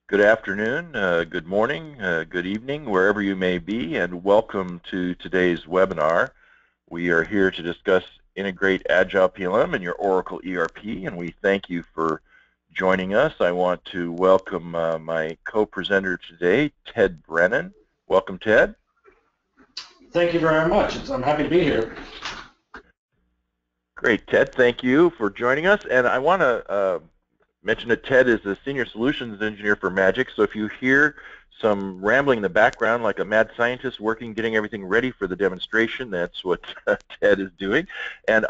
Good afternoon, good morning, good evening, wherever you may be, and welcome to today's webinar. We are here to discuss Integrate Agile PLM in your Oracle ERP, and we thank you for joining us. I want to welcome my co-presenter today, Ted Brennan. Welcome, Ted. Thank you very much. I'm happy to be here. Great, Ted. Thank you for joining us. And I want to mention that Ted is a Senior Solutions Engineer for Magic, so if you hear some rambling in the background like a mad scientist working, getting everything ready for the demonstration, that's what Ted is doing. And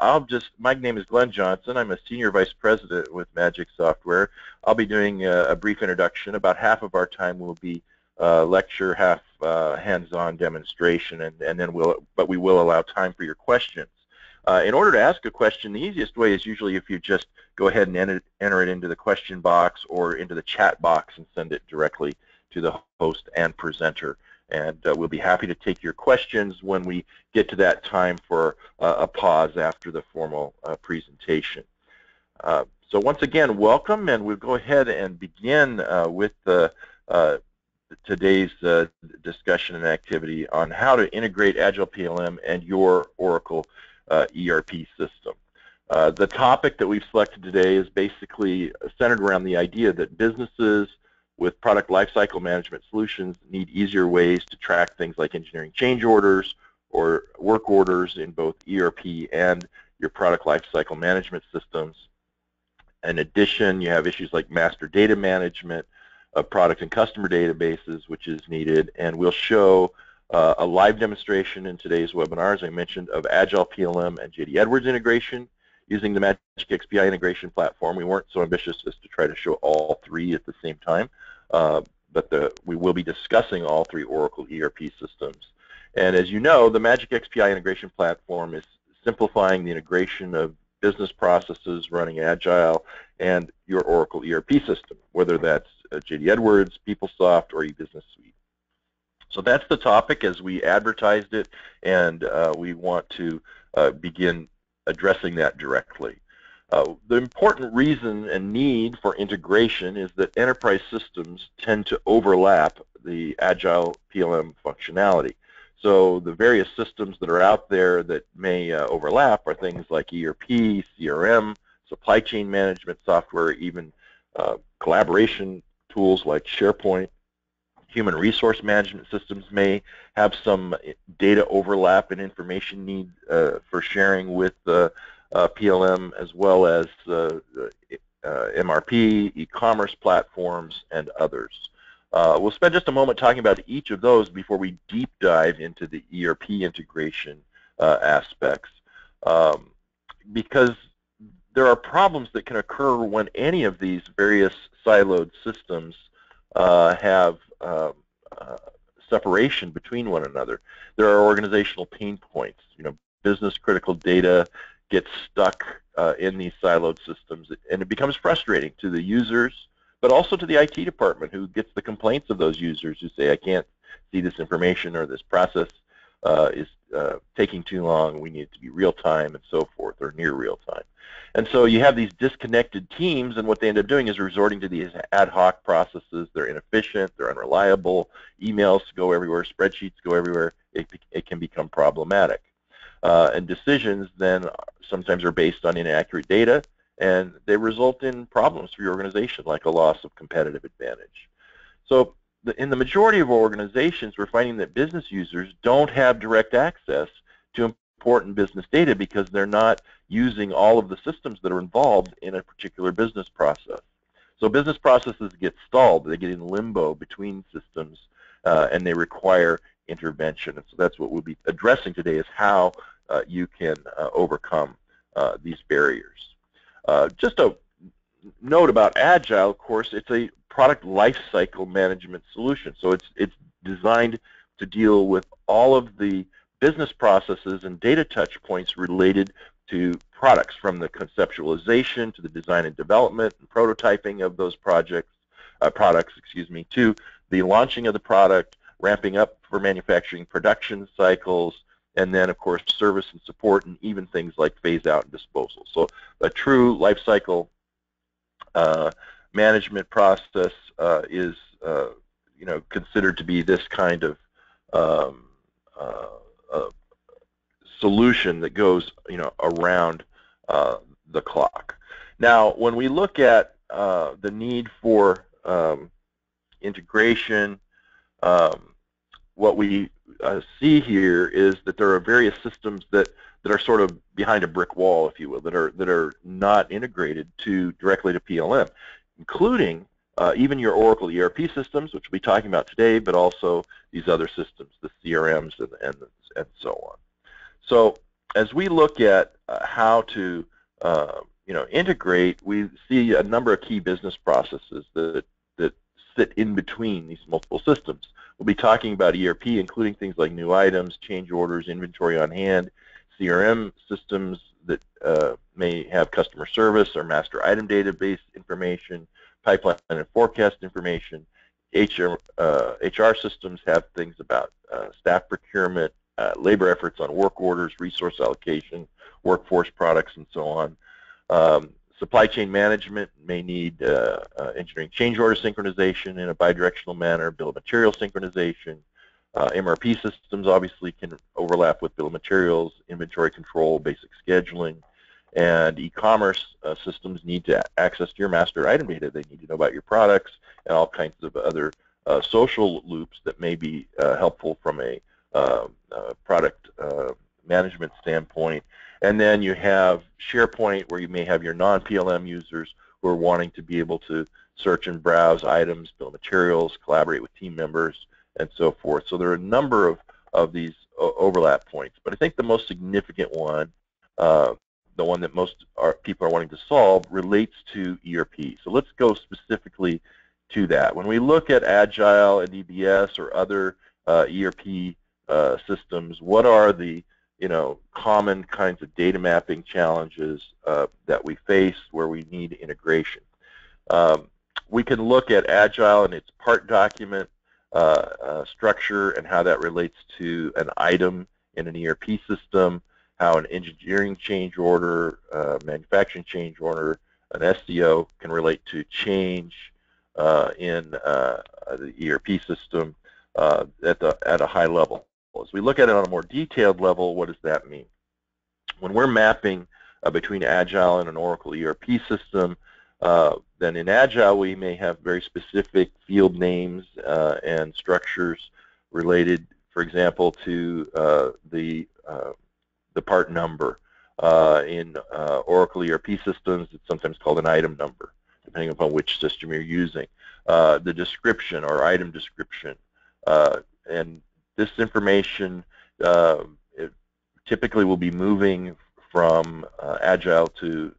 my name is Glenn Johnson. I'm a Senior Vice President with Magic Software. I'll be doing a brief introduction. About half of our time will be lecture, half hands-on demonstration, and then we will allow time for your questions. In order to ask a question, the easiest way is usually if you just go ahead and enter it into the question box or into the chat box and send it directly to the host and presenter. And we'll be happy to take your questions when we get to that time for a pause after the formal presentation. So once again, welcome, and we'll go ahead and begin with today's discussion and activity on how to integrate Agile PLM and your Oracle ERP system. The topic that we've selected today is basically centered around the idea that businesses with product lifecycle management solutions need easier ways to track things like engineering change orders or work orders in both ERP and your product lifecycle management systems. In addition, you have issues like master data management of product and customer databases, which is needed, and we'll show a live demonstration in today's webinar, as I mentioned, of Agile PLM and JD Edwards integration using the Magic XPI integration platform. We weren't so ambitious as to try to show all three at the same time, but we will be discussing all three Oracle ERP systems. And as you know, the Magic XPI integration platform is simplifying the integration of business processes running Agile and your Oracle ERP system, whether that's JD Edwards, PeopleSoft, or E-Business Suite. So that's the topic as we advertised it, and we want to begin addressing that directly. The important reason and need for integration is that enterprise systems tend to overlap the Agile PLM functionality. So the various systems that are out there that may overlap are things like ERP, CRM, supply chain management software, even collaboration tools like SharePoint. Human resource management systems may have some data overlap and information need for sharing with PLM, as well as MRP, e-commerce platforms, and others. We'll spend just a moment talking about each of those before we deep dive into the ERP integration aspects, because there are problems that can occur when any of these various siloed systems have separation between one another. There are organizational pain points. You know, business critical data gets stuck in these siloed systems, and it becomes frustrating to the users, but also to the IT department, who gets the complaints of those users who say, I can't see this information, or this process is taking too long, we need it to be real time, and so forth, or near real time. And so you have these disconnected teams, and what they end up doing is resorting to these ad hoc processes. They're inefficient, they're unreliable, emails go everywhere, spreadsheets go everywhere. It can become problematic. And decisions then sometimes are based on inaccurate data, and they result in problems for your organization, like a loss of competitive advantage. So in the majority of organizations, we're finding that business users don't have direct access to important business data because they're not using all of the systems that are involved in a particular business process. So business processes get stalled, they get in limbo between systems, and they require intervention. And so that's what we'll be addressing today, is how you can overcome these barriers. Just a note about Agile, of course, it's a product lifecycle management solution. So it's designed to deal with all of the business processes and data touch points related to products, from the conceptualization to the design and development and prototyping of those products, to the launching of the product, ramping up for manufacturing production cycles, and then, of course, service and support, and even things like phase out and disposal. So a true life cycle management process is considered to be this kind of solution that goes around the clock. Now, when we look at the need for integration, what we see here is that there are various systems that are sort of behind a brick wall, if you will, that are not integrated directly to PLM, including even your Oracle ERP systems, which we'll be talking about today, but also these other systems, the CRMs and so on. So as we look at how to integrate, we see a number of key business processes that sit in between these multiple systems. We'll be talking about ERP, including things like new items, change orders, inventory on hand, CRM systems that may have customer service or master item database information, pipeline and forecast information. HR systems have things about staff procurement, labor efforts on work orders, resource allocation, workforce products, and so on. Supply chain management may need engineering change order synchronization in a bidirectional manner, bill of material synchronization. MRP systems obviously can overlap with bill of materials, inventory control, basic scheduling, and e-commerce systems need to access your master item data. They need to know about your products and all kinds of other social loops that may be helpful from a product management standpoint. And then you have SharePoint, where you may have your non-PLM users who are wanting to be able to search and browse items, bill of materials, collaborate with team members, and so forth. So there are a number of these overlap points. But I think the most significant one, the one that most people are wanting to solve, relates to ERP. So let's go specifically to that. When we look at Agile and EBS or other ERP systems, what are the common kinds of data mapping challenges that we face where we need integration? We can look at Agile and its part document structure and how that relates to an item in an ERP system, how an engineering change order, manufacturing change order, an SCO can relate to change in the ERP system at a high level. As we look at it on a more detailed level, what does that mean? When we're mapping between Agile and an Oracle ERP system, then in Agile we may have very specific field names and structures related, for example, to the part number. In Oracle ERP systems, it's sometimes called an item number, depending upon which system you're using. The description or item description, and this information it typically will be moving from Agile to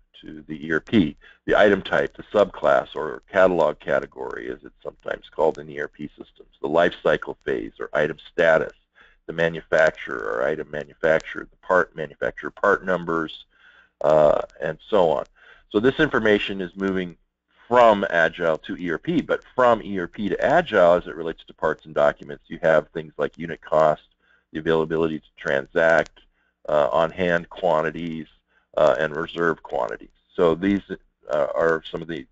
the ERP. The item type, the subclass or catalog category, as it's sometimes called in ERP systems. The life cycle phase or item status. The manufacturer or item manufacturer. The part manufacturer, part numbers, and so on. So this information is moving from Agile to ERP, but from ERP to Agile, as it relates to parts and documents, you have things like unit cost, the availability to transact, on-hand quantities, and reserve quantities. So these are some of the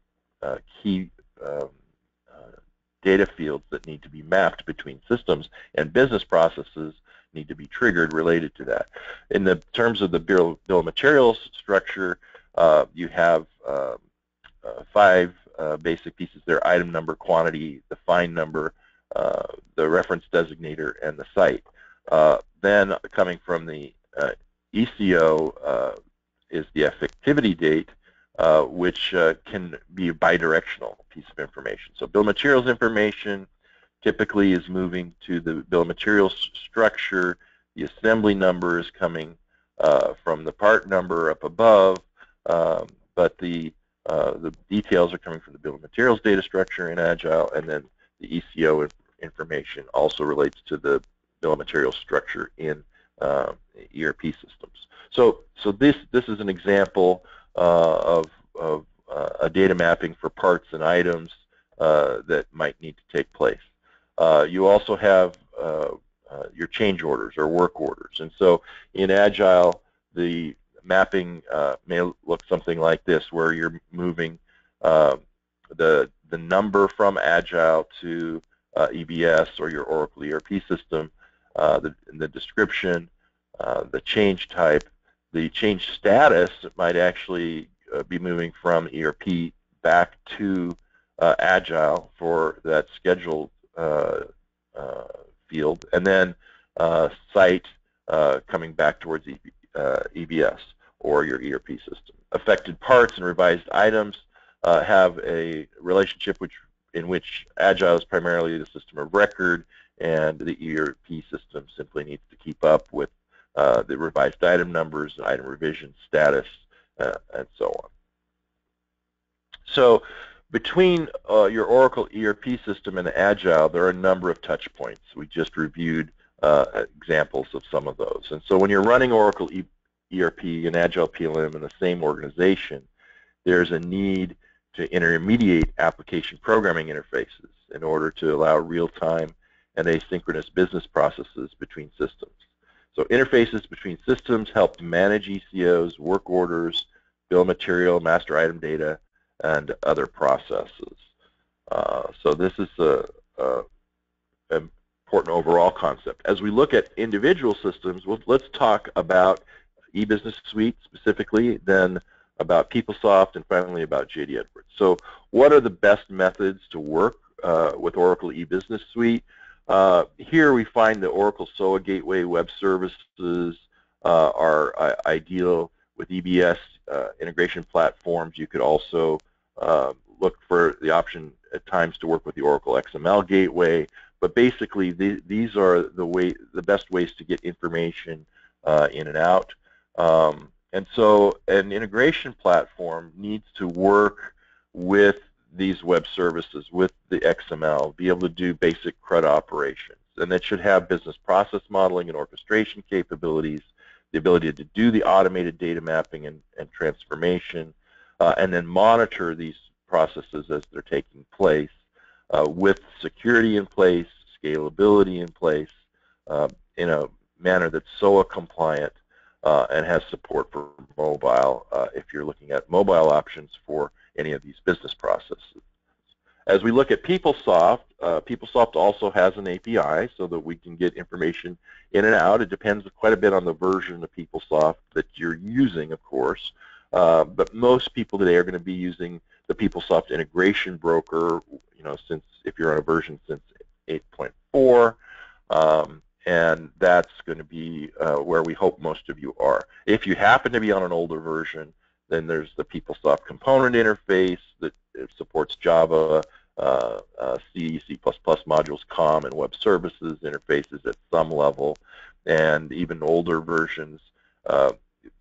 key data fields that need to be mapped between systems, and business processes need to be triggered related to that. In the terms of the bill of materials structure, you have 5 basic pieces there: item number, quantity, the find number, the reference designator, and the site. Then coming from the ECO is the effectivity date, which can be a bidirectional piece of information. So bill of materials information typically is moving to the bill of materials structure. The assembly number is coming from the part number up above, but the details are coming from the bill of materials data structure in Agile, and then the ECO information also relates to the bill of materials structure in ERP systems. So this is an example of a data mapping for parts and items that might need to take place. You also have your change orders or work orders, and so in Agile the mapping may look something like this, where you're moving the number from Agile to EBS or your Oracle ERP system, the description, the change type, the change status might actually be moving from ERP back to Agile for that scheduled field, and then site coming back towards EBS or your ERP system. Affected parts and revised items have a relationship in which Agile is primarily the system of record, and the ERP system simply needs to keep up with the revised item numbers, item revision status, and so on. So between your Oracle ERP system and Agile, there are a number of touch points. We just reviewed examples of some of those. And so when you're running Oracle ERP and Agile PLM in the same organization, there's a need to intermediate application programming interfaces in order to allow real-time and asynchronous business processes between systems. So interfaces between systems help to manage ECOs, work orders, bill of material, master item data, and other processes. So this is an important overall concept. As we look at individual systems, let's talk about E-Business Suite specifically, then about PeopleSoft, and finally about JD Edwards. So what are the best methods to work with Oracle E-Business Suite? Here we find the Oracle SOA Gateway web services are ideal. With EBS integration platforms, you could also look for the option at times to work with the Oracle XML Gateway. But basically, these are the best ways to get information in and out. And so an integration platform needs to work with these web services, with the XML, be able to do basic CRUD operations. And it should have business process modeling and orchestration capabilities, the ability to do the automated data mapping and transformation, and then monitor these processes as they're taking place with security in place, scalability in place, in a manner that's SOA compliant and has support for mobile if you're looking at mobile options for any of these business processes. As we look at PeopleSoft, PeopleSoft also has an API so that we can get information in and out. It depends quite a bit on the version of PeopleSoft that you're using, of course, but most people today are going to be using the PeopleSoft integration broker, since if you're on a version since 8.4, and that's going to be where we hope most of you are. If you happen to be on an older version, then there's the PeopleSoft component interface that supports Java, C, C++ modules, COM, and web services interfaces at some level. And even older versions,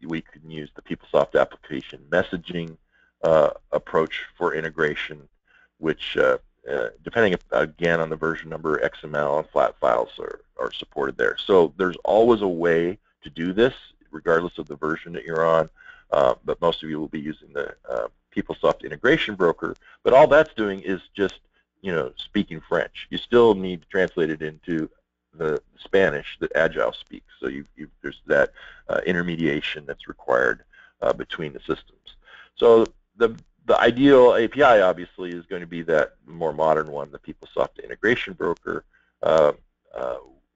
we can use the PeopleSoft application messaging approach for integration, which, depending, again, on the version number, XML and flat files are supported there. So there's always a way to do this, regardless of the version that you're on. But most of you will be using the PeopleSoft integration broker. But all that's doing is just, speaking French. You still need to translate it into the Spanish that Agile speaks. So there's that intermediation that's required between the systems. So the ideal API, obviously, is going to be that more modern one, the PeopleSoft integration broker,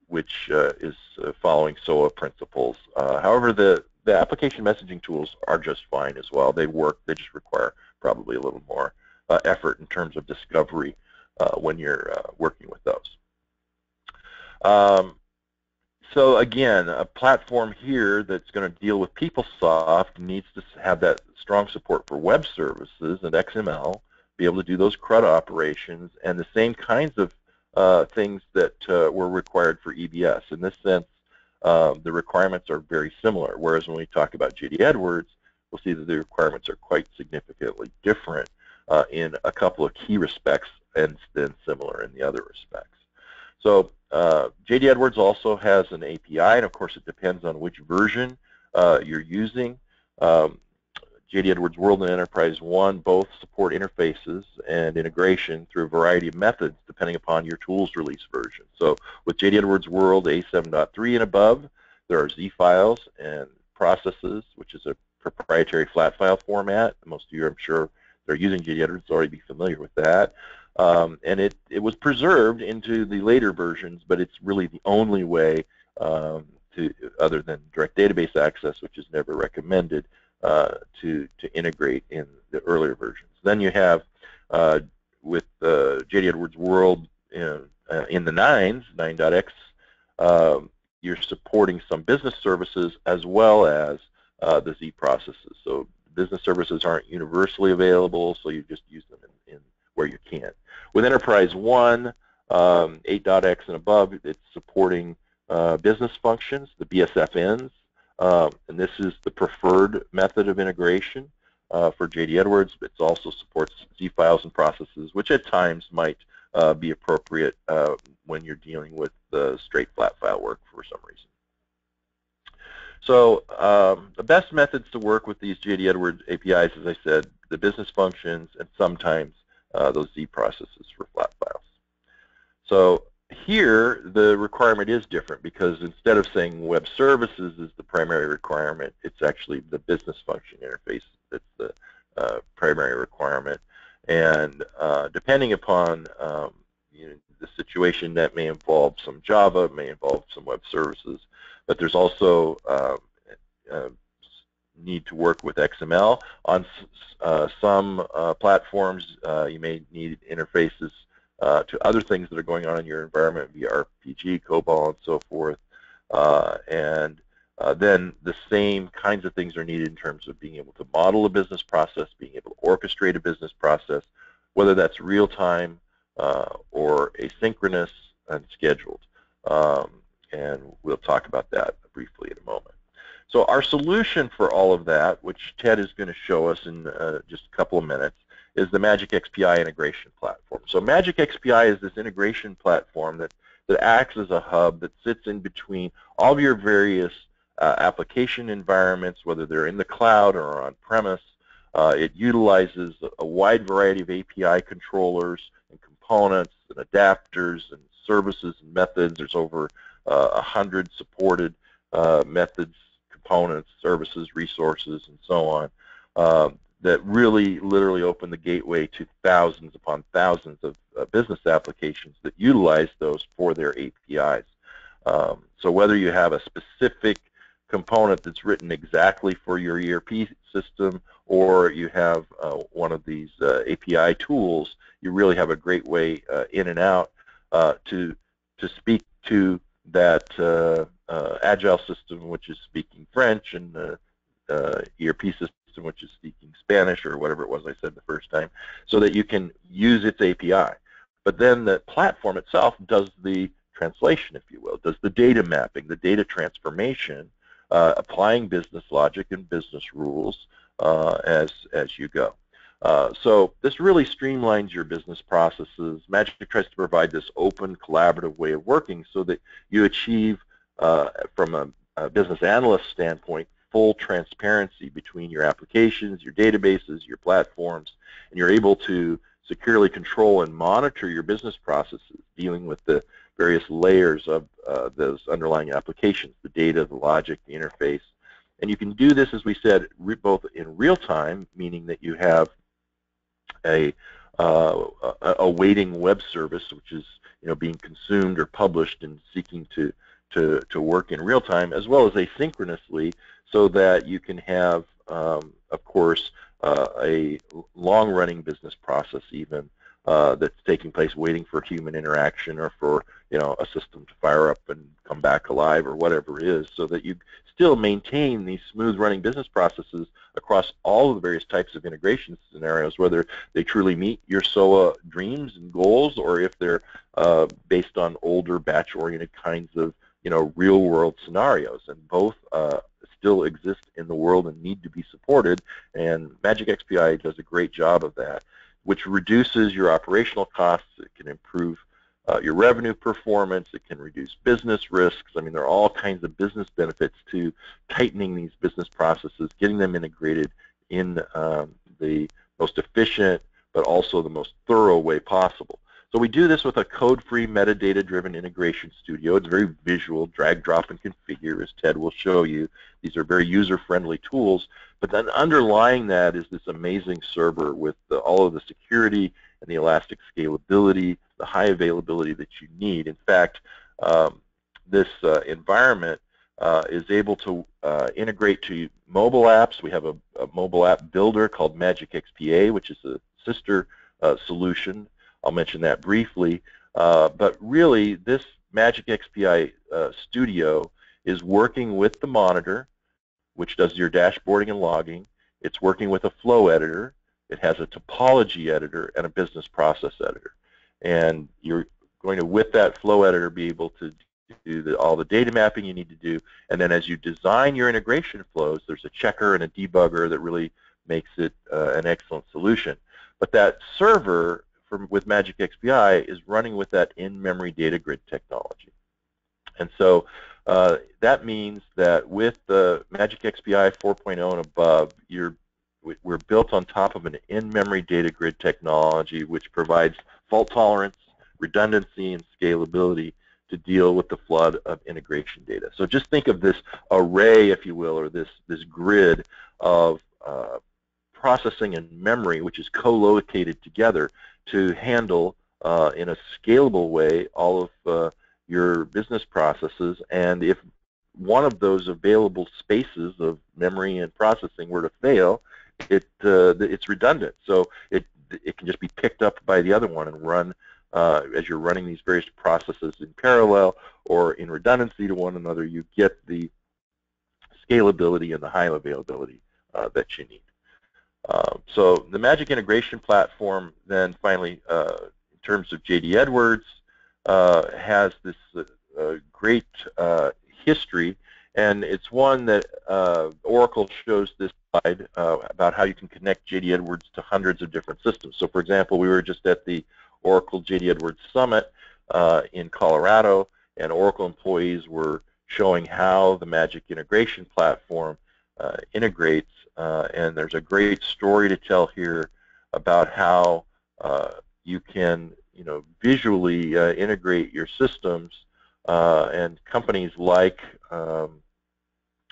which is following SOA principles. However, the application messaging tools are just fine as well. They work. They just require probably a little more effort in terms of discovery when you're working with those. So again, a platform here that's going to deal with PeopleSoft needs to have that strong support for web services and XML, be able to do those CRUD operations, and the same kinds of things that were required for EBS. In this sense, the requirements are very similar, whereas when we talk about JD Edwards, we'll see that the requirements are quite significantly different in a couple of key respects and then similar in the other respects. So JD Edwards also has an API, and of course it depends on which version you're using. JD Edwards World and Enterprise 1 both support interfaces and integration through a variety of methods depending upon your tools release version. So with JD Edwards World A7.3 and above, there are Z files and processes, which is a proprietary flat file format. Most of you, I'm sure, are using JD Edwards already be familiar with that. And it was preserved into the later versions, but it's really the only way other than direct database access, which is never recommended, to integrate in the earlier versions. Then you have with JD Edwards World in the 9.x, you're supporting some business services as well as the Z processes. So business services aren't universally available, so you just use them in where you can. With Enterprise 1, 8.x and above, it's supporting business functions, the BSFNs, and this is the preferred method of integration for JD Edwards. It also supports Z files and processes, which at times might be appropriate when you're dealing with straight flat file work for some reason. So the best methods to work with these JD Edwards APIs, as I said, the business functions and sometimes those Z processes for flat files. So here the requirement is different because instead of saying web services is the primary requirement, it's actually the business function interface that's the primary requirement. And depending upon the situation, that may involve some Java, it may involve some web services, but there's also need to work with XML. On some platforms, you may need interfaces to other things that are going on in your environment via RPG, COBOL, and so forth. Then the same kinds of things are needed in terms of being able to model a business process, being able to orchestrate a business process, whether that's real-time or asynchronous and scheduled. And we'll talk about that briefly in a moment. So our solution for all of that, which Ted is going to show us in just a couple of minutes, is the Magic XPI integration platform. So Magic XPI is this integration platform that acts as a hub that sits in between all of your various application environments, whether they're in the cloud or on-premise. It utilizes a wide variety of API controllers and components and adapters and services and methods. There's over 100 supported methods, components, services, resources, and so on, that really literally open the gateway to thousands upon thousands of business applications that utilize those for their APIs. So whether you have a specific component that's written exactly for your ERP system or you have one of these API tools, you really have a great way in and out to speak to that Agile system, which is speaking French, and the ERP system, which is speaking Spanish, or whatever it was I said the first time, so that you can use its API. But then the platform itself does the translation, if you will, does the data mapping, the data transformation, applying business logic and business rules as you go. So this really streamlines your business processes. Magic tries to provide this open, collaborative way of working so that you achieve, from a business analyst standpoint, full transparency between your applications, your databases, your platforms, and you're able to securely control and monitor your business processes, dealing with the various layers of those underlying applications, the data, the logic, the interface. And you can do this, as we said, both in real time, meaning that you have a waiting web service, which is being consumed or published and seeking to work in real time, as well as asynchronously, so that you can have, of course, a long-running business process even that's taking place, waiting for human interaction or for a system to fire up and come back alive or whatever it is, so that you still maintain these smooth-running business processes across all of the various types of integration scenarios, whether they truly meet your SOA dreams and goals or if they're based on older batch-oriented kinds of real-world scenarios. And both still exist in the world and need to be supported, and Magic XPI does a great job of that, which reduces your operational costs. It can improve your revenue performance. It can reduce business risks. I mean, there are all kinds of business benefits to tightening these business processes, getting them integrated in the most efficient but also the most thorough way possible. So we do this with a code-free, metadata-driven integration studio. It's very visual, drag, drop, and configure, as Ted will show you. These are very user-friendly tools. But then underlying that is this amazing server with all of the security and the elastic scalability, the high availability that you need. In fact, this environment is able to integrate to mobile apps. We have a mobile app builder called Magic XPA, which is a sister solution. I'll mention that briefly. But really, this Magic XPA Studio is working with the monitor, which does your dashboarding and logging. It's working with a flow editor. It has a topology editor and a business process editor. And you're going to, with that flow editor, be able to do all the data mapping you need to do. And then as you design your integration flows, there's a checker and a debugger that really makes it an excellent solution. But that server with Magic XPI is running with that in-memory data grid technology. And so that means that with the Magic XPI 4.0 and above, we're built on top of an in-memory data grid technology which provides fault tolerance, redundancy, and scalability to deal with the flood of integration data. So just think of this array, if you will, or this grid of processing and memory, which is co-located together to handle in a scalable way all of your business processes. And if one of those available spaces of memory and processing were to fail, it's redundant. So it can just be picked up by the other one and run as you're running these various processes in parallel or in redundancy to one another. You get the scalability and the high availability that you need. So the Magic Integration Platform then finally, in terms of J.D. Edwards, has this great history, and it's one that Oracle shows this slide about how you can connect J.D. Edwards to hundreds of different systems. So for example, we were just at the Oracle J.D. Edwards Summit in Colorado, and Oracle employees were showing how the Magic Integration Platform integrates, and there's a great story to tell here about how you can visually integrate your systems, and companies like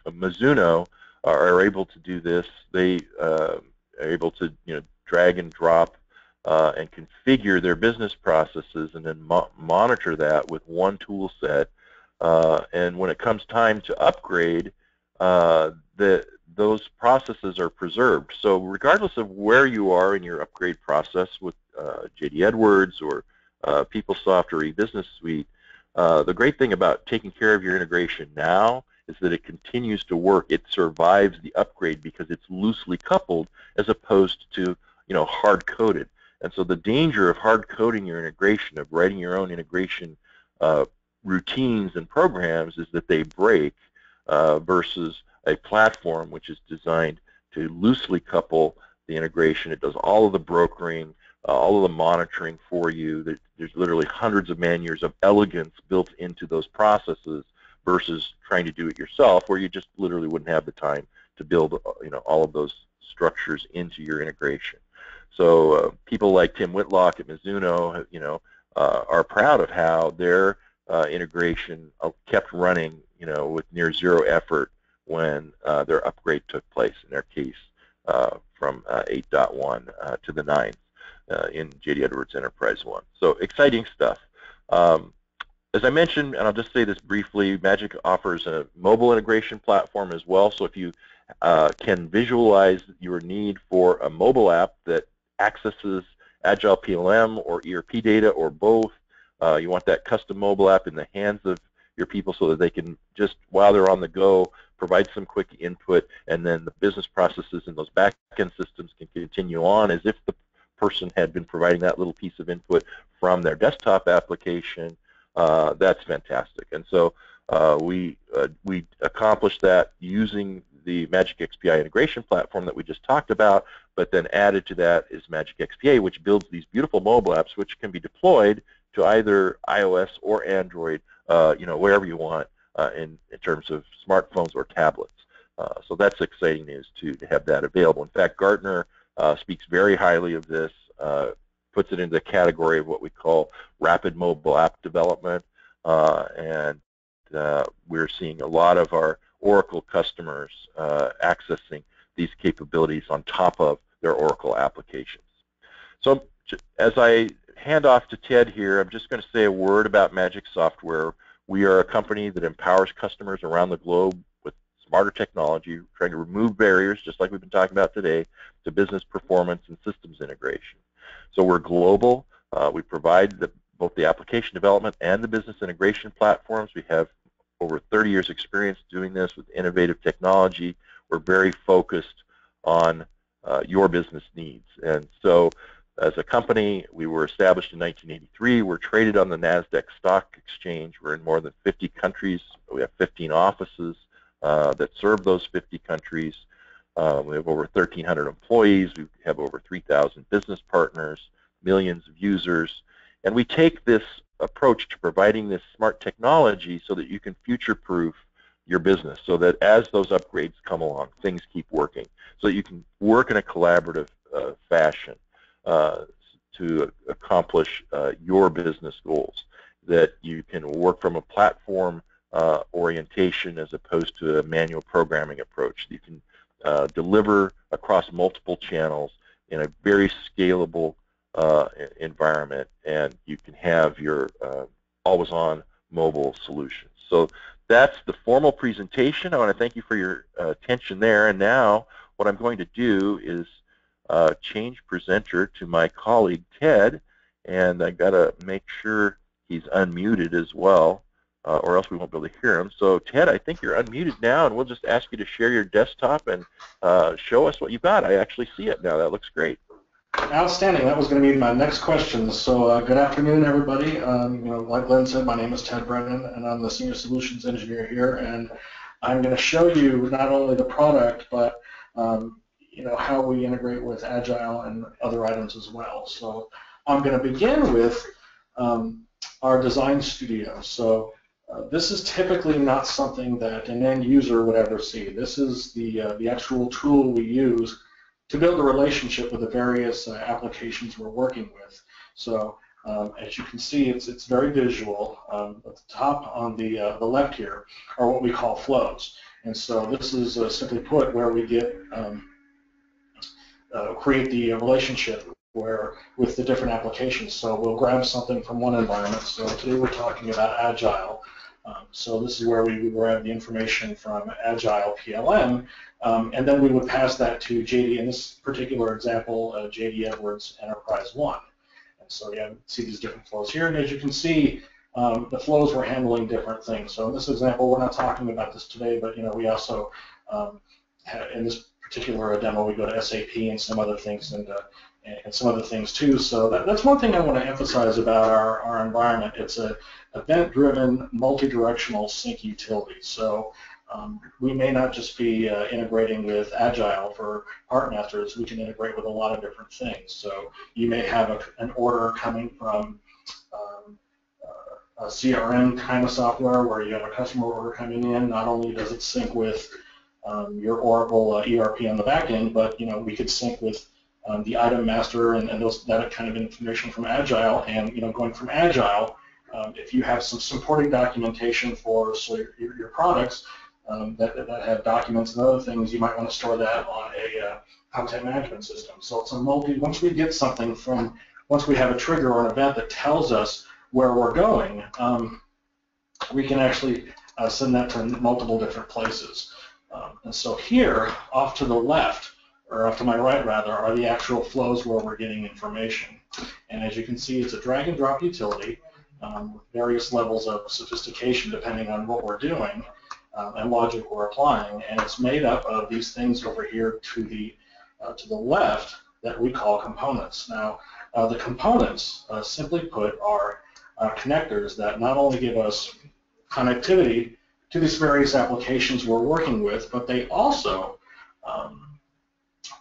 Mizuno are able to do this. They are able to drag and drop and configure their business processes and then monitor that with one tool set. And when it comes time to upgrade, those processes are preserved. So regardless of where you are in your upgrade process with J.D. Edwards or PeopleSoft or E-Business Suite, the great thing about taking care of your integration now is that it continues to work. It survives the upgrade because it's loosely coupled as opposed to hard-coded. And so the danger of hard-coding your integration, of writing your own integration routines and programs, is that they break versus a platform which is designed to loosely couple the integration. It does all of the brokering, all of the monitoring for you. There's literally hundreds of man-years of elegance built into those processes versus trying to do it yourself, where you just literally wouldn't have the time to build all of those structures into your integration. So people like Tim Whitlock at Mizuno are proud of how their integration kept running with near zero effort when their upgrade took place, in their case from 8.1 to the 9 in J.D. Edwards Enterprise 1. So exciting stuff. As I mentioned, and I'll just say this briefly, Magic offers a mobile integration platform as well. So if you can visualize your need for a mobile app that accesses Agile PLM or ERP data or both, you want that custom mobile app in the hands of your people so that they can just, while they're on the go, provide some quick input, and then the business processes and those back-end systems can continue on as if the person had been providing that little piece of input from their desktop application. That's fantastic. And so we accomplished that using the Magic XPI integration platform that we just talked about, but then added to that is Magic XPA, which builds these beautiful mobile apps which can be deployed to either iOS or Android, wherever you want in terms of smartphones or tablets. So that's exciting news too, to have that available. In fact, Gartner speaks very highly of this, puts it into the category of what we call rapid mobile app development, and we're seeing a lot of our Oracle customers accessing these capabilities on top of their Oracle applications. So as I hand off to Ted here, I'm just going to say a word about Magic Software. We are a company that empowers customers around the globe with smarter technology, trying to remove barriers, just like we've been talking about today, to business performance and systems integration. So we're global. We provide both the application development and the business integration platforms. We have over 30 years experience doing this with innovative technology. We're very focused on your business needs. And so as a company, we were established in 1983. We're traded on the NASDAQ stock exchange. We're in more than 50 countries. We have 15 offices that serve those 50 countries. We have over 1,300 employees. We have over 3,000 business partners, millions of users. And we take this approach to providing this smart technology so that you can future-proof your business, so that as those upgrades come along, things keep working, so that you can work in a collaborative fashion to accomplish your business goals, that you can work from a platform orientation as opposed to a manual programming approach. You can deliver across multiple channels in a very scalable environment, and you can have your always-on mobile solutions. So that's the formal presentation. I want to thank you for your attention there. And now what I'm going to do is change presenter to my colleague Ted, and I got to make sure he's unmuted as well, or else we won't be able to hear him. So Ted, I think you're unmuted now, and we'll just ask you to share your desktop and show us what you've got. I actually see it now. That looks great. Outstanding. That was going to be my next question. So good afternoon, everybody. Like Glenn said, my name is Ted Brennan, and I'm the Senior Solutions Engineer here. And I'm going to show you not only the product, but how we integrate with Agile and other items as well. So I'm going to begin with our design studio. So this is typically not something that an end user would ever see. This is the actual tool we use to build a relationship with the various applications we're working with. So as you can see, it's very visual. At the top on the left here are what we call flows. And so this is simply put where we create the relationship with the different applications. So we'll grab something from one environment. So today we're talking about Agile. So this is where we would grab the information from Agile PLM, and then we would pass that to JD, in this particular example, JD Edwards Enterprise 1. And so you see these different flows here, and as you can see, the flows were handling different things. So in this example, we're not talking about this today, but we also, in this particular demo, we go to SAP and some other things, and some other things too. So that's one thing I want to emphasize about our environment. It's a event-driven, multi-directional sync utility. So we may not just be integrating with Agile for part masters. We can integrate with a lot of different things. So you may have an order coming from a CRM kind of software where you have a customer order coming in. Not only does it sync with your Oracle ERP on the back end, but we could sync with the item master and that kind of information from Agile. And going from Agile, if you have some supporting documentation for your products that have documents and other things, you might want to store that on a content management system. So it's a once we get something once we have a trigger or an event that tells us where we're going, we can actually send that to multiple different places. And so here, off to the left, or off to my right rather, are the actual flows where we're getting information. And as you can see, it's a drag and drop utility with various levels of sophistication depending on what we're doing and logic we're applying. And it's made up of these things over here to the left that we call components. Now, the components, simply put, are connectors that not only give us connectivity to these various applications we're working with, but they also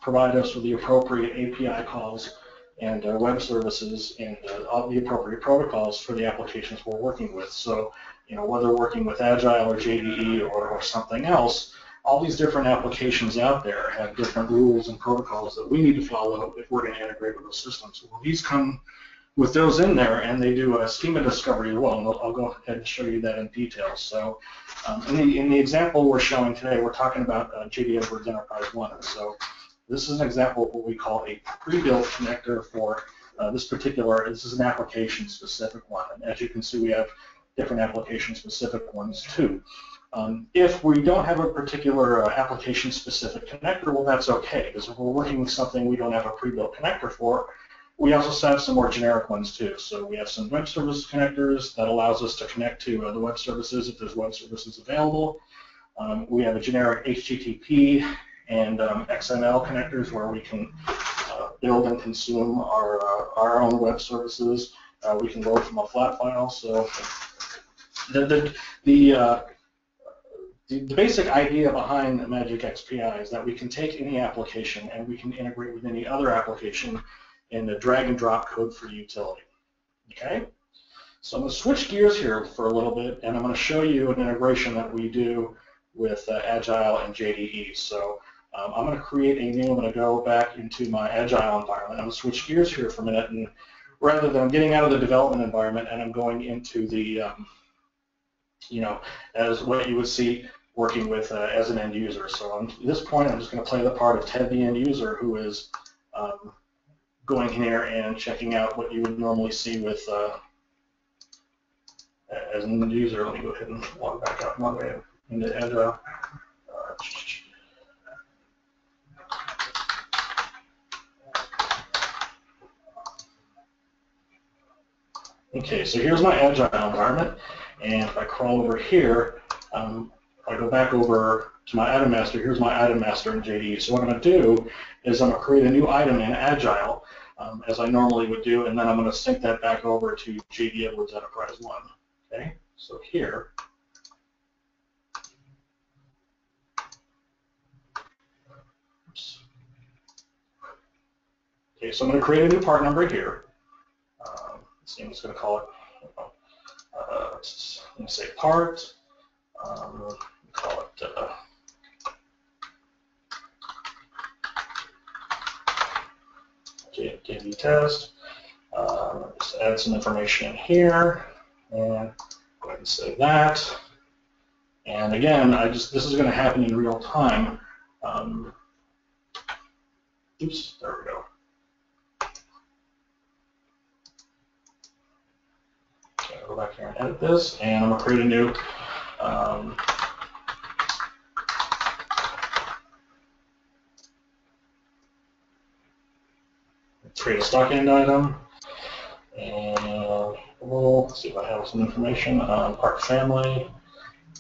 provide us with the appropriate API calls and web services and all the appropriate protocols for the applications we're working with. So, whether working with Agile or JDE or something else, all these different applications out there have different rules and protocols that we need to follow if we're going to integrate with those systems. Well, these come with those in there, and they do a schema discovery as well, and I'll go ahead and show you that in detail. So in the example we're showing today, we're talking about J.D. Edwards Enterprise 1. So this is an example of what we call a pre-built connector for this is an application-specific one. And as you can see, we have different application-specific ones too. If we don't have a particular application-specific connector, well, that's okay, because if we're working with something we don't have a pre-built connector for, we also have some more generic ones too. So we have some web service connectors that allows us to connect to the web services if there's web services available. We have a generic HTTP and XML connectors where we can build and consume our own web services. We can load from a flat file. So the basic idea behind Magic XPI is that we can take any application and we can integrate with any other application in a drag and drop code for utility. Okay? So I'm going to switch gears here for a little bit, and I'm going to show you an integration that we do with Agile and JDE. So I'm going to create a new, I'm going to go back into my Agile environment. I'm going to switch gears here for a minute, and rather than getting out of the development environment, and I'm going into the, as what you would see working with as an end user. So at this point, I'm just going to play the part of Ted, the end user, who is going here and checking out what you would normally see with as an end user. Let me go ahead and log back out one way into Agile. Okay, so here's my Agile environment, and if I crawl over here, I go back over to my item master. Here's my item master in JDE. So what I'm going to do is I'm going to create a new item in Agile, as I normally would do, and then I'm going to sync that back over to J.D. Edwards Enterprise 1. Okay, so here, okay, so I'm going to create a new part number here. I'm just going to call it, let me say part, call it JD test. Just add some information in here, and go ahead and save that. And again, this is going to happen in real time. Oops, there we go. Okay, I'll go back here and edit this, and I'm going to create a new create a stock end item, and we'll see if I have some information on part family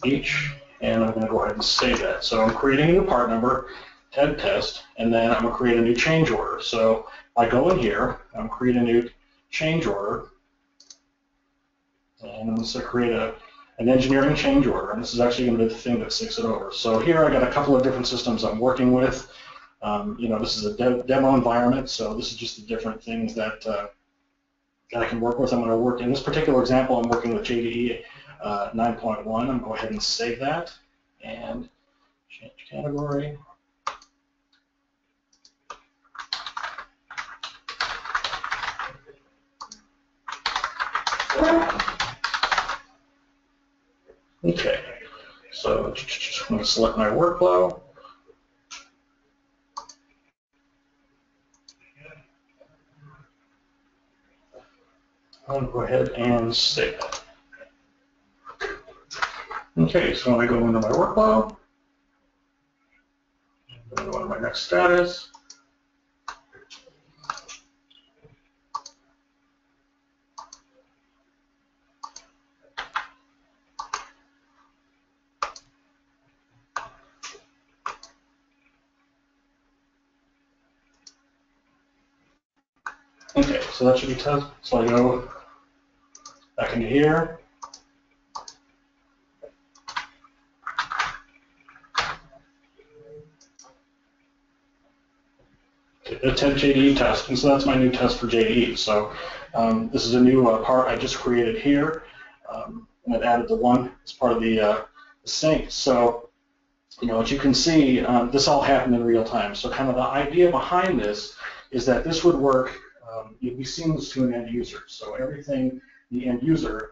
each, and I'm going to go ahead and save that. So I'm creating a new part number, TED test, and then I'm going to create a new change order. So I go in here, I'm creating a new change order, and I'm going to create an engineering change order, and this is actually going to be the thing that syncs it over. So here I got a couple of different systems I'm working with. This is a demo environment, so this is just the different things that I can work with. I'm going to work, in this particular example, I'm working with JDE 9.1. I'm going to go ahead and save that and change category. Okay, so I'm going to select my workflow. I'll go ahead and save it. Okay, so when I go into my workflow, I'm going to go into my next status. Okay, so that should be test. So I go back into here. Okay, the TED JDE test, and so that's my new test for JDE. So this is a new part I just created here, and I've added the one as part of the sync. So as you can see, this all happened in real time. So kind of the idea behind this is that this would work, it'd be seamless to an end user. So everything the end user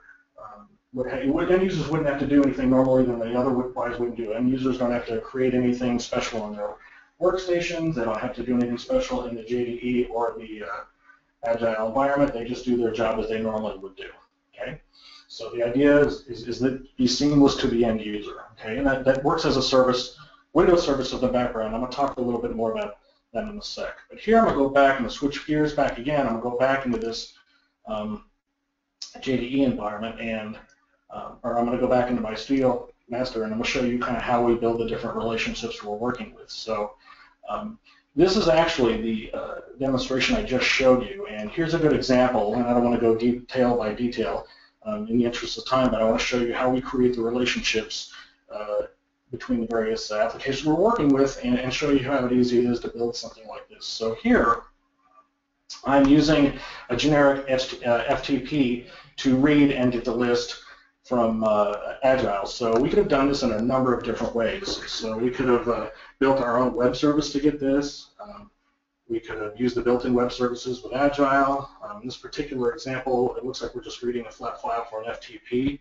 end users wouldn't have to do anything normally than the otherwise wouldn't do. End users don't have to create anything special on their workstations. They don't have to do anything special in the JDE or the Agile environment. They just do their job as they normally would do. Okay. So the idea is that it be seamless to the end user. Okay, and that works as a service, Windows service in the background. I'm going to talk a little bit more about that in a sec. But here I'm going to go back, I'm going to switch gears back again. I'm going to go back into this JDE environment, and or I'm going to go back into my Studio Master, and I'm going to show you kind of how we build the different relationships we're working with. So this is actually the demonstration I just showed you, and here's a good example, and I don't want to go detail by detail in the interest of time, but I want to show you how we create the relationships between the various applications we're working with, and show you how easy it is to build something like this. So here, I'm using a generic FTP to read and get the list from Agile. So we could have done this in a number of different ways. So we could have built our own web service to get this. We could have used the built-in web services with Agile. In this particular example, it looks like we're just reading a flat file for an FTP.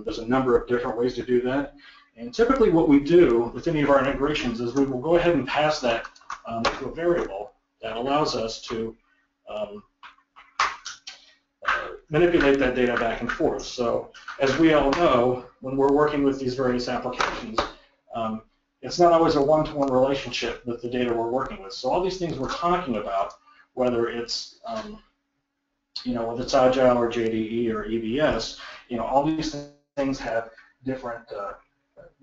There's a number of different ways to do that. And typically what we do with any of our integrations is we will go ahead and pass that to a variable that allows us to manipulate that data back and forth. So as we all know, when we're working with these various applications, it's not always a one-to-one relationship with the data we're working with. So all these things we're talking about, whether it's whether it's Agile or JDE or EBS, all these things have different,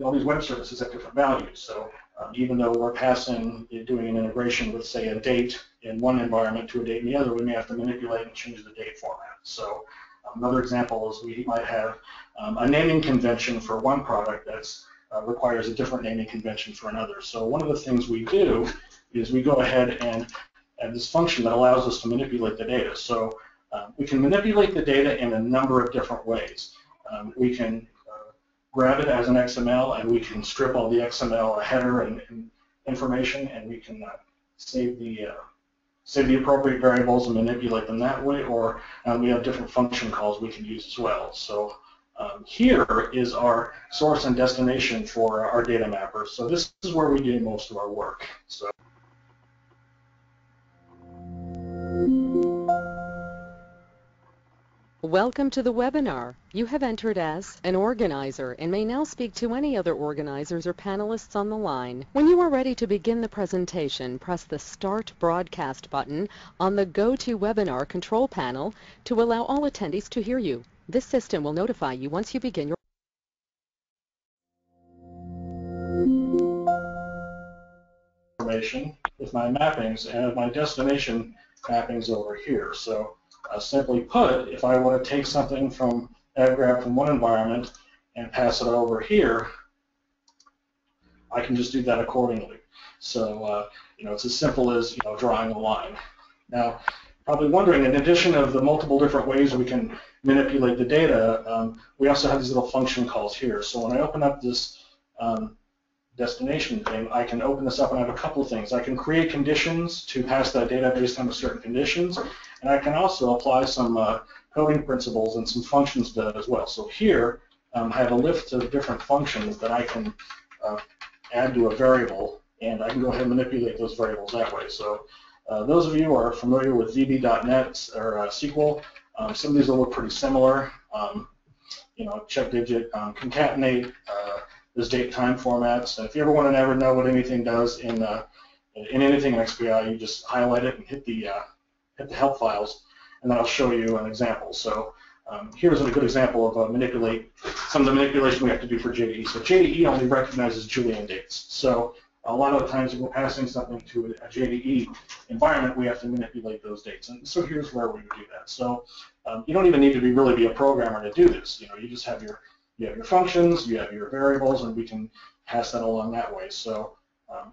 all these web services have different values. So even though we're doing an integration with, say, a date in one environment to a date in the other, we may have to manipulate and change the date format. So another example is we might have a naming convention for one product that's requires a different naming convention for another. So one of the things we do is we go ahead and add this function that allows us to manipulate the data. So we can manipulate the data in a number of different ways. We can grab it as an XML, and we can strip all the XML header and information, and we can save the appropriate variables and manipulate them that way, or we have different function calls we can use as well. So here is our source and destination for our data mapper. So this is where we do most of our work. So welcome to the webinar. You have entered as an organizer and may now speak to any other organizers or panelists on the line. When you are ready to begin the presentation, press the Start Broadcast button on the GoToWebinar control panel to allow all attendees to hear you. This system will notify you once you begin your information with my mappings, and my destination mappings over here. So simply put, if I want to take something from grab from one environment and pass it over here, I can just do that accordingly. So it's as simple as drawing a line. Now, probably wondering, in addition of the multiple different ways we can manipulate the data, we also have these little function calls here. So when I open up this destination thing, I can open this up and I have a couple of things. I can create conditions to pass that data based on certain conditions, and I can also apply some coding principles and some functions to that as well. So here I have a list of different functions that I can add to a variable, and I can go ahead and manipulate those variables that way. So those of you who are familiar with VB.NET or SQL, some of these will look pretty similar. Check digit, concatenate, there's date time formats. And if you ever want to know what anything does in anything in XPI, you just highlight it and hit the help files, and then I'll show you an example. So here's a good example of some of the manipulation we have to do for JDE. So JDE only recognizes Julian dates. So a lot of the times when we're passing something to a JDE environment, we have to manipulate those dates. And so here's where we would do that. So you don't even need to really be a programmer to do this. You just have your functions, you have your variables, and we can pass that along that way. So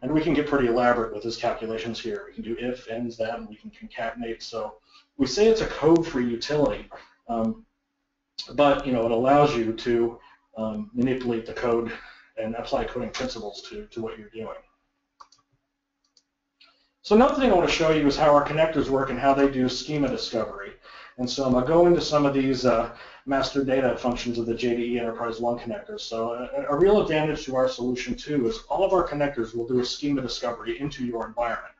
and we can get pretty elaborate with these calculations here. We can do if, ends, that, and we can concatenate. So we say it's a code-free utility, but it allows you to manipulate the code and apply coding principles to what you're doing. So another thing I want to show you is how our connectors work and how they do schema discovery. And so I'm going to go into some of these master data functions of the JDE Enterprise 1 connectors. So a real advantage to our solution too is all of our connectors will do a schema discovery into your environment.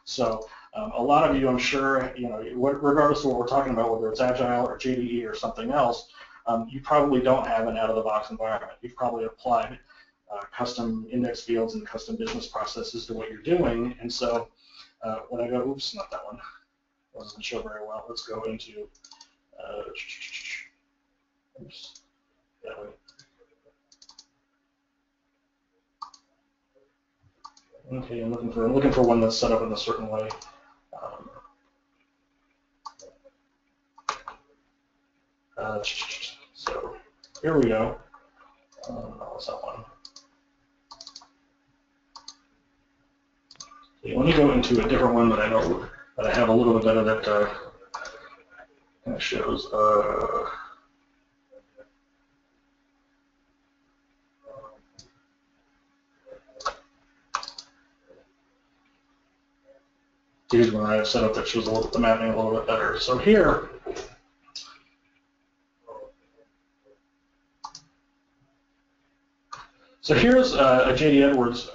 So a lot of you, I'm sure, regardless of what we're talking about, whether it's Agile or JDE or something else, you probably don't have an out-of-the-box environment. You've probably applied custom index fields and custom business processes to what you're doing. And so when I go, oops, not that one. It doesn't show very well. Let's go into, oops, that way. Okay, I'm looking for one that's set up in a certain way. So here we go. What's that one? Okay, let me go into a different one that I know that I have a little bit better that kind of shows. Here's one I have set up that shows the mapping a little bit better. So here, here's a JD Edwards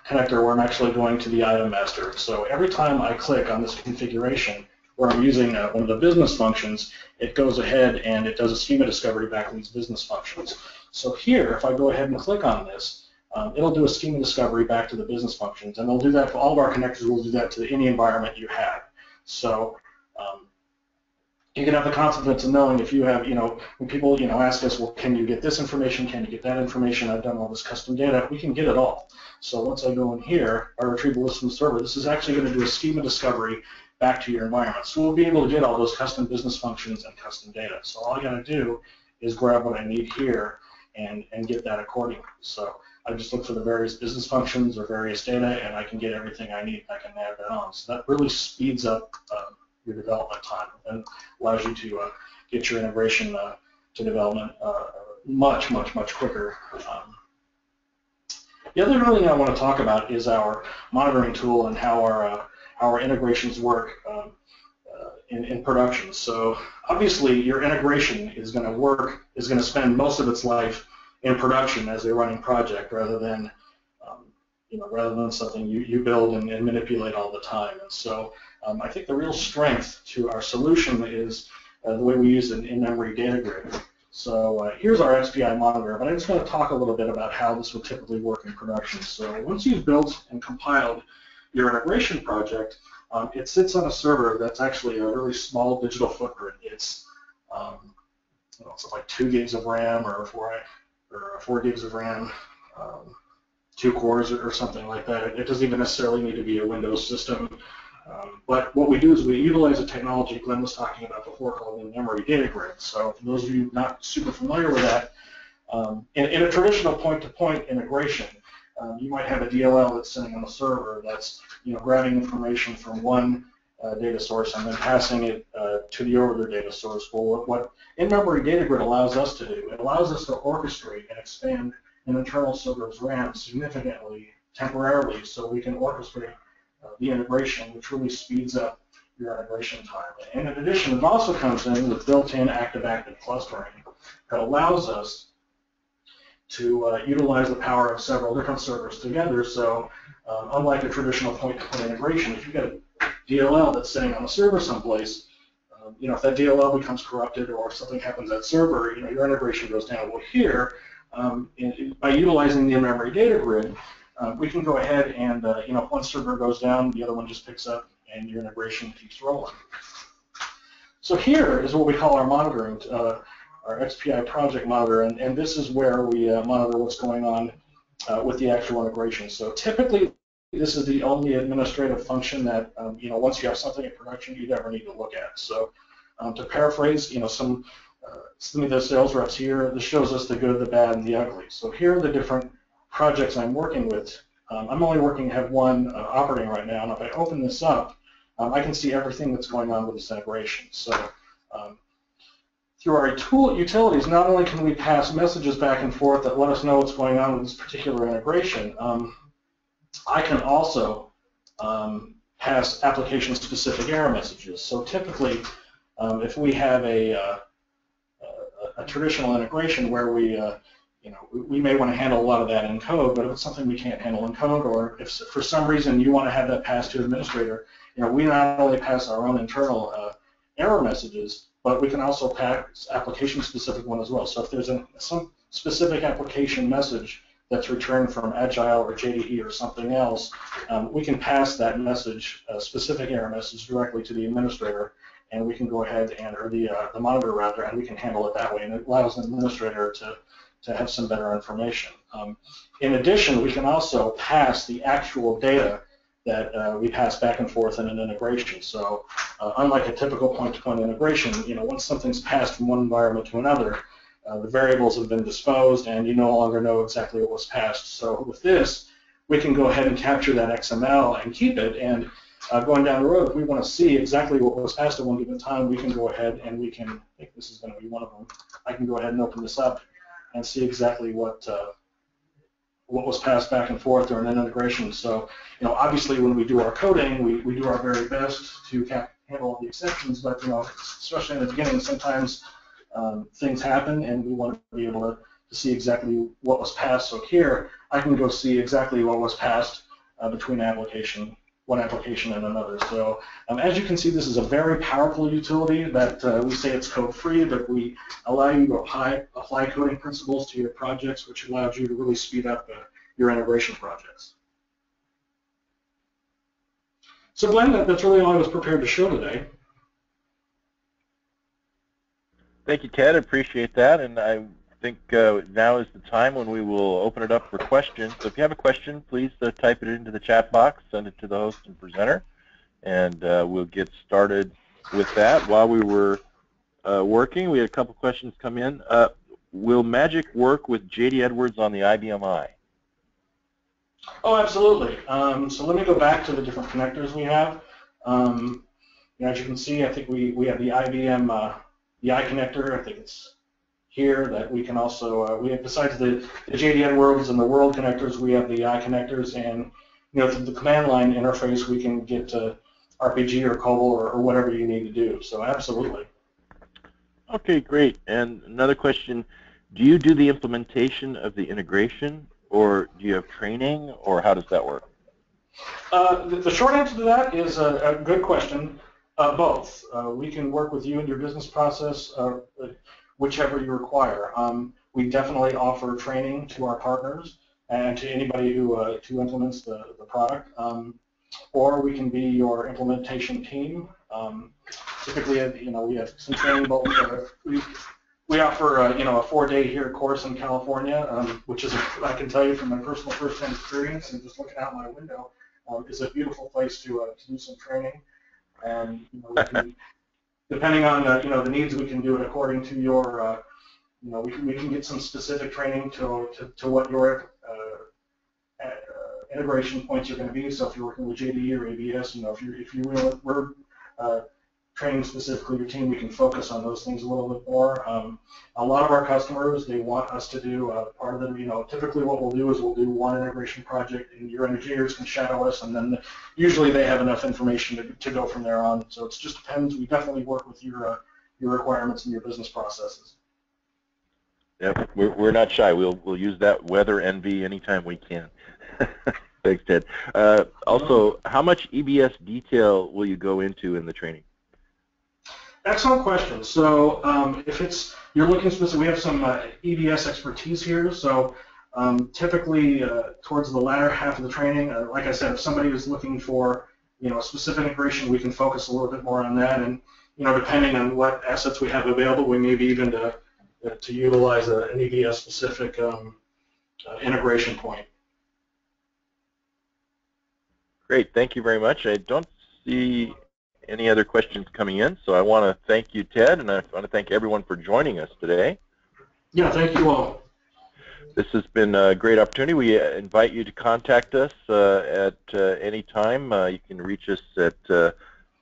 connector where I'm actually going to the item master. So every time I click on this configuration where I'm using one of the business functions, it goes ahead and it does a schema discovery back to these business functions. So here, if I go ahead and click on this, it'll do a schema discovery back to the business functions, and they'll do that for all of our connectors. Will do that to any environment you have. So you can have the confidence of knowing if you have, when people, ask us, well, can you get this information? Can you get that information? I've done all this custom data. We can get it all. So once I go in here, our retrievable list from the server, this is actually going to do a schema discovery back to your environment. So we'll be able to get all those custom business functions and custom data. So all I got to do is grab what I need here and get that accordingly. So I just look for the various business functions or various data, and I can get everything I need. I can add that on. So that really speeds up your development time and allows you to get your integration to development much quicker. The other thing I want to talk about is our monitoring tool and how our integrations work in production. So obviously, your integration is going to spend most of its life in production as a running project, rather than something you build and manipulate all the time. And so I think the real strength to our solution is the way we use an in-memory data grid. So here's our XPI monitor, but I'm just going to talk a little bit about how this will typically work in production. So once you've built and compiled your integration project, it sits on a server that's actually a really small digital footprint. It's it's like 2 gigs of RAM or 4 gigs of RAM, 2 cores or something like that. It doesn't even necessarily need to be a Windows system. But what we do is we utilize a technology Glenn was talking about before called in-memory data grid. So for those of you not super familiar with that, in a traditional point-to-point integration, you might have a DLL that's sitting on the server that's grabbing information from one data source and then passing it to the other data source. Well, what in-memory data grid allows us to do, it allows us to orchestrate and expand an internal server's RAM significantly temporarily, so we can orchestrate the integration, which really speeds up your integration time. And in addition, it also comes in with built-in active-active clustering that allows us to utilize the power of several different servers together. So unlike a traditional point-to-point integration, if you've got a DLL that's sitting on a server someplace, if that DLL becomes corrupted or something happens at server, your integration goes down. Well, here, by utilizing the in-memory data grid, we can go ahead and, if one server goes down, the other one just picks up, and your integration keeps rolling. So here is what we call our monitoring, our XPI project monitor, and this is where we monitor what's going on with the actual integration. So typically, this is the only administrative function that, once you have something in production, you never need to look at. So to paraphrase, some of the sales reps here, this shows us the good, the bad, and the ugly. So here are the different projects I'm working with. I'm only have one operating right now, and if I open this up, I can see everything that's going on with this integration. So through our utilities, not only can we pass messages back and forth that let us know what's going on with this particular integration, I can also pass application-specific error messages. So typically, if we have a traditional integration where we may want to handle a lot of that in code, but if it's something we can't handle in code, or if for some reason you want to have that passed to an administrator, we not only pass our own internal error messages, but we can also pass application-specific one as well. So if there's some specific application message that's returned from Agile or JDE or something else, we can pass that message, a specific error message, directly to the administrator, and we can go ahead and, or the monitor rather, and we can handle it that way, and it allows the administrator to have some better information. In addition, we can also pass the actual data that we pass back and forth in an integration. So unlike a typical point-to-point integration, once something's passed from one environment to another, the variables have been disposed and you no longer know exactly what was passed. So with this, we can go ahead and capture that XML and keep it, and going down the road, if we want to see exactly what was passed at one given time, we can go ahead and we can, I think this is going to be one of them, I can go ahead and open this up and see exactly what was passed back and forth during an integration. So, obviously when we do our coding, we do our very best to handle all the exceptions, but, especially in the beginning, sometimes things happen and we want to be able to see exactly what was passed. So here, I can go see exactly what was passed between one application and another. So as you can see, this is a very powerful utility that we say it's code-free, but we allow you to apply coding principles to your projects, which allows you to really speed up your integration projects. So Glenn, that's really all I was prepared to show today. Thank you, Ted. I appreciate that, and I think now is the time when we will open it up for questions. So if you have a question, please type it into the chat box, send it to the host and presenter, and we'll get started with that. While we were working, we had a couple questions come in. Will Magic work with J.D. Edwards on the IBM I? Oh, absolutely. So let me go back to the different connectors we have. As you can see, I think we have the IBM the I connector. I think it's here that we can also, we have, besides the J.D. Edwards and the World connectors, we have the I connectors, and through the command line interface we can get to RPG or COBOL or whatever you need to do. So absolutely. Okay, great. And another question, do you do the implementation of the integration, or do you have training, or how does that work? The short answer to that is a good question. Both. We can work with you in your business process, whichever you require. We definitely offer training to our partners and to anybody who implements the product. Or we can be your implementation team. Typically, we have some training, but we offer a 4-day here course in California, which is, I can tell you from my personal first-hand experience and just looking out my window, is a beautiful place to do some training. And we can, depending on the needs, we can do it according to your we can get some specific training to what your integration points are going to be. So if you're working with JDE or ABS, if we're training specifically your team, we can focus on those things a little bit more. A lot of our customers, they want us to do part of them. Typically what we'll do is we'll do one integration project, and your engineers can shadow us, and then usually they have enough information to go from there on. So it just depends. We definitely work with your requirements and your business processes. Yep, we're not shy. We'll use that weather envy anytime we can. Thanks, Ted. Also, how much EBS detail will you go into in the training? Excellent question. So if you're looking specific, we have some EBS expertise here. So typically towards the latter half of the training, like I said, if somebody is looking for a specific integration, we can focus a little bit more on that. And depending on what assets we have available, we may be even to utilize an EBS specific integration point. Great, thank you very much. I don't see any other questions coming in, so I want to thank you, Ted, and I want to thank everyone for joining us today. Yeah, thank you all. This has been a great opportunity. We invite you to contact us at any time. You can reach us at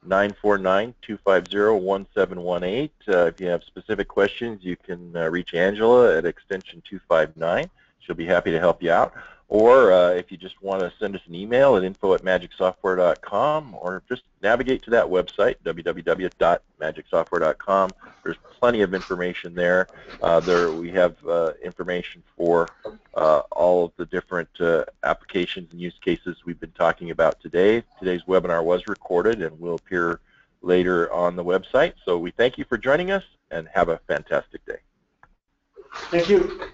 949-250-1718. If you have specific questions, you can reach Angela at extension 259. She'll be happy to help you out. Or if you just want to send us an email at info@magicsoftware.com, or just navigate to that website, www.magicsoftware.com. There's plenty of information there. We have information for all of the different applications and use cases we've been talking about today. Today's webinar was recorded and will appear later on the website. So we thank you for joining us and have a fantastic day. Thank you.